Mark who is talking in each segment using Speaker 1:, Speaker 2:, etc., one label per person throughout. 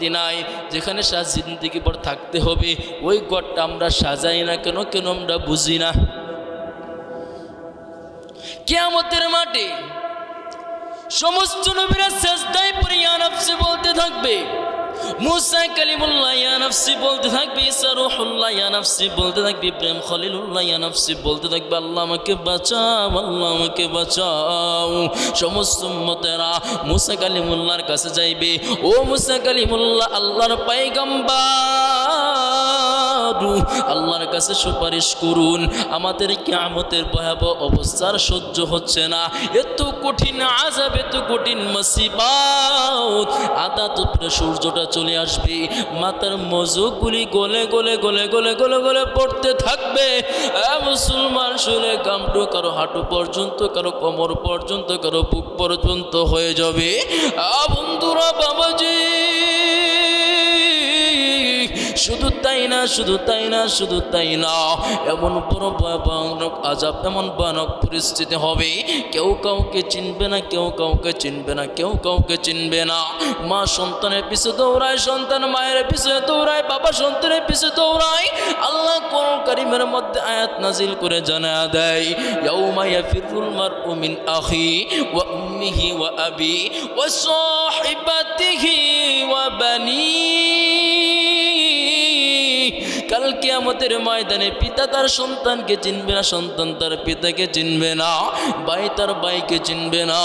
Speaker 1: দিনায় যেখানে সারা জিন্দেগি পর থাকতে হবে, ওই ঘরটা আমরা সাজাই না কেন? কেন আমরা বুঝি না? কিয়ামতের মাঠে সমস্ত নবীরা সিজদায় পড়ে ইয়া নাফসি বলতে থাকবে। মুসা কালিমুল্লাহ ইয়া নাফসি বলতে থাকবে, ঈসা রূহুল্লাহ ইয়া নাফসি বলতে থাকবে, ইব্রাহিম খলিলুল্লাহ ইয়া নাফসি বলতে থাকবে, আল্লাহ আমাকে বাঁচাও, আল্লাহ আমাকে বাঁচাও। সমস্ত উম্মতেরা মুসা কালিমুল্লাহর কাছে যাইবে, ও মুসা কালিমুল্লাহ, আল্লাহর পয়গম্বর, আল্লাহর কাছে সুপারিশ করুন, আমাদের কিয়ামতের ভয়াবহ অবস্থার সহ্য হচ্ছে না, এত কঠিন আযাব, এত কঠিন মুসিবত, আধা দুপুরে সূর্যটা চলে আসবে, মাথার মজগুলি গলে গলে গলে গলে গলে গলে পড়তে থাকবে। মুসলমান শুনে গামটু কারো হাঁটু পর্যন্ত, কারো কোমর পর্যন্ত, কারো বুক পর্যন্ত হয়ে যাবে। বন্ধুরা, বাবাজি, শুধু তাই না, শুধু তাই না, শুধু তাই না, এমন বড় ভয়ানক আযাব, এমন ভয়ানক পরিস্থিতি হবে, কেউ কাউকে চিনবে না, কেউ কাউকে চিনবে না, কেউ কাউকে চিনবে না। মা সন্তানের পিছু দৌড়ায়, সন্তান মায়ের পিছু দৌড়ায়, বাবা সন্তানের পিছু দৌড়ায়। আল্লাহ কোরআন কারীমের মধ্যে আয়াত নাজিল করে জানায়া দেয়, ইয়াউমা ইয়াফিরুল মারউ মিন আখি ওয়া উম্মিহি ওয়া আবি ওয়া সাহিবাতিহি ওয়া বানি। কাল কিয়ামতের ময়দানে পিতা তার সন্তানকে চিনবে না, সন্তান তার পিতাকে চিনবে না, ভাই তার ভাইকে চিনবে না।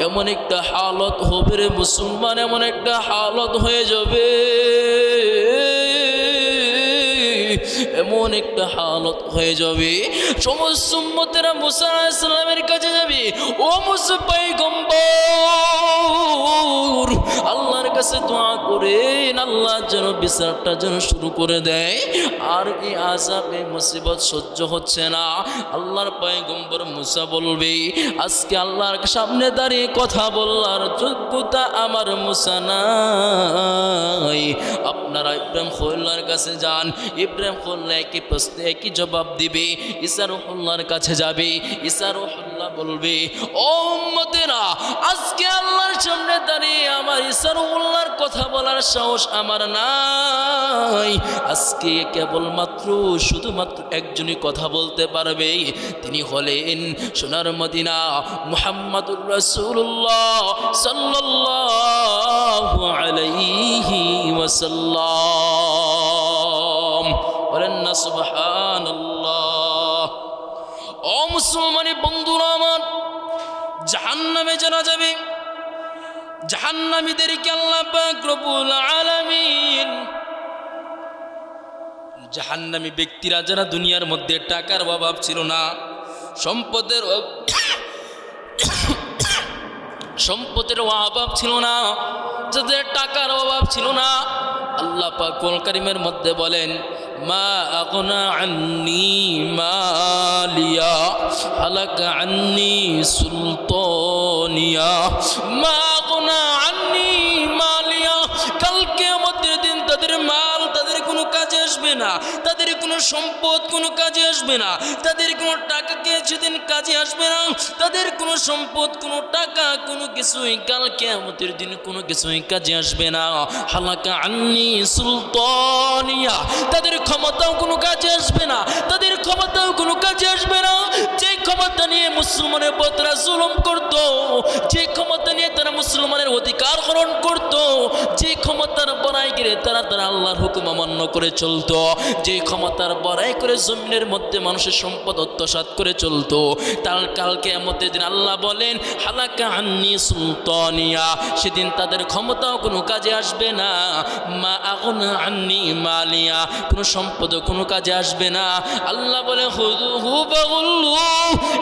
Speaker 1: এমন একটা হালত হবে রে মুসলমান, এমন একটা হালত হয়ে যাবে, এমন একটা হালত হয়ে যাবে। সমস্ত উম্মতেরা মুসা আলাইহিস সালামের কাছে যাবে, ও মুসা পয়গম্বর, আল্লাহর কাছে দোয়া করেন, আল্লাহ যেন বিচারটা যেন শুরু করে দেয়, আর এই আযাবে মুসিবত সহ্য হচ্ছে না। আল্লাহর পয়গম্বর মুসা বলবে, আজকে আল্লাহর সামনে দাঁড়িয়ে কথা বলার যোগ্যতা আমার মুসা নাই। আপনারা ইব্রাহিম খলিলুল্লাহর কাছে যান, ইব্রাহিম খলিল একই প্রশ্নে একই জবাব দিবে। ঈসা রূহুল্লাহর কাছে যাবে, ঈসা রূহুল্লাহ বলবে, ও উম্মতেরা, আজকে আল্লাহর সামনে দাঁড়িয়ে আমার ঈসা রূহুল্লাহর কথা বলার সাহস আমার নাই। আজকে কেবলমাত্র শুধুমাত্র একজনই কথা বলতে পারবে, তিনি হলেন সোনার মদিনা মুহাম্মাদুর রাসূলুল্লাহ সাল্লাল্লাহু আলাইহি ওয়াসাল্লাম। বলেন না সুবহানাল্লাহ। ও মুসলমানি বন্ধুরা আমার, জাহান্নামে যারা যাবে, জাহান্নামীদেরকে আল্লাহ পাক রব্বুল আলামিন, জাহান্নামী ব্যক্তিরা যারা দুনিয়ার মধ্যে টাকার অভাব ছিল না, সম্পদের অভাব ছিল না, যাদের টাকার অভাব ছিল না, আল্লাহ পাক কোরআন কারীমের মধ্যে বলেন, মা আগনা আন্নি মালিয়া হালাকা আন্নি সুলতানিয়া, মা আগনা আন্নি মালিয়া। কাল কিয়ামতের দিন তাদের মাল তাদের কোনো কাজে আসবে না, তাদের কোনো সম্পদ কোনো কাজে আসবে না, তাদের কোনো টাকা সেদিন কাজে আসবে না, তাদের কোনো সম্পদ কোনো টাকা কোনো কিছুই কাল কিয়ামতের দিন কোনো কিছুই কাজে আসবে না। হালাকা আন্নি সুলতানিয়া, তাদের ক্ষমতাও কোনো কাজে আসবে না, তাদের ক্ষমতাও কোনো কাজে আসবে না। যে ক্ষমতা নিয়ে মুসলমানের উপর তারা জুলুম করত, যে ক্ষমতা নিয়ে তারা মুসলমানের অধিকার হরণ করত, যে ক্ষমতার বড়াই করে তারা আল্লাহর হুকুম অমান্য করে চলতো, যে ক্ষমতার বড়াই করে জমিনের মধ্যে মানুষের সম্পদ আত্মসাৎ করে চলতো, তার কাল কিয়ামতের দিন আল্লাহ বলেন, হালাকা আন্নি সুলতানিয়া, সেদিন তাদের ক্ষমতাও কোনো কাজে আসবে না। মা আগনা আন্নি মালিয়া, কোনো সম্পদ কোনো কাজে আসবে না। আল্লাহ বলে, হুযুহু বাগুল্লু,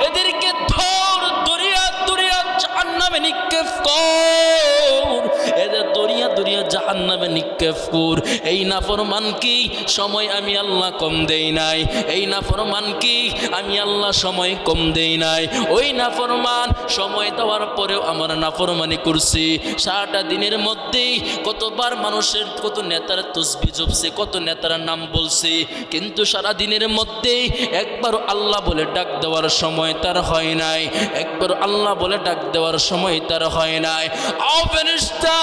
Speaker 1: এদেরকে ধর, দরিয়া দরিয়া জাহান্নামে নিক্ষেপ কর, এদের দরিয়া দরিয়া জাহান্নামে নিক্ষেপ কর। এই নাফরমান কি সময় আমি আল্লাহ কম দেই নাই, এই নাফরমান কি আমি আল্লাহ সময় কম দেই নাই। ওই নাফরমান সময় দেওয়ার পরেও আমার নাফরমানি করছি। সারাটা দিনের মধ্যেই কতবার মানুষের কত নেতার তসবিহ জপছে, কত নেতার নাম বলছে, কিন্তু সারা দিনের মধ্যেই একবার আল্লাহ বলে ডাক দেওয়ার সময় তার হয় নাই, একবার আল্লাহ বলে ডাক দেওয়ার সময় তার হয় নাই। আও ফেরেশতা,